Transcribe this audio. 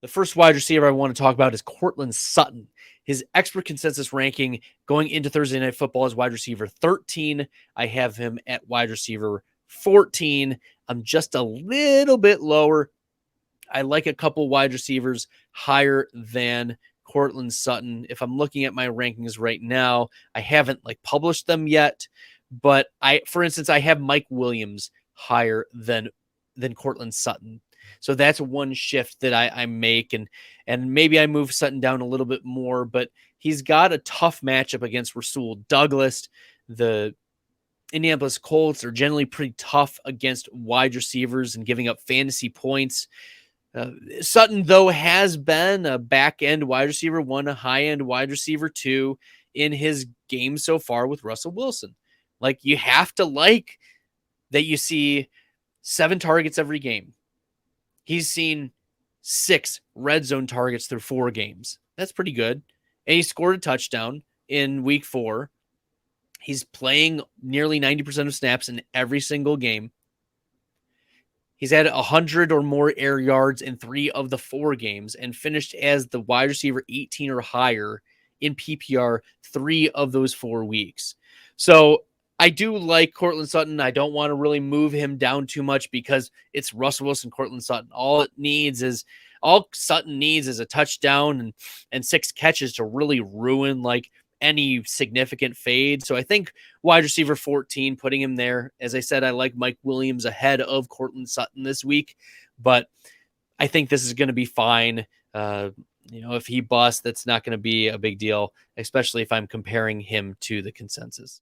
The first wide receiver I want to talk about is Courtland Sutton. His expert consensus ranking going into Thursday Night Football is wide receiver 13. I have him at wide receiver 14. I'm just a little bit lower. I like a couple wide receivers higher than Courtland Sutton. If I'm looking at my rankings right now, I haven't published them yet, but for instance, I have Mike Williams higher than Courtland Sutton. So that's one shift that I make, and maybe I move Sutton down a little bit more, but he's got a tough matchup against Rasul Douglas. The Indianapolis Colts are generally pretty tough against wide receivers and giving up fantasy points. Sutton, though, has been a back-end wide receiver 1, a high-end wide receiver 2 in his game so far with Russell Wilson. You have to like that you see 7 targets every game. He's seen 6 red zone targets through 4 games. That's pretty good. And he scored a touchdown in week 4. He's playing nearly 90% of snaps in every single game. He's had 100 or more air yards in 3 of the 4 games and finished as the wide receiver 18 or higher in PPR 3 of those 4 weeks. So I do like Courtland Sutton. I don't want to really move him down too much because it's Russell Wilson, Courtland Sutton. All Sutton needs is a touchdown and 6 catches to really ruin any significant fade. So I think wide receiver 14, putting him there. As I said, I like Mike Williams ahead of Courtland Sutton this week, but I think this is going to be fine. If he busts, that's not going to be a big deal, especially if I'm comparing him to the consensus.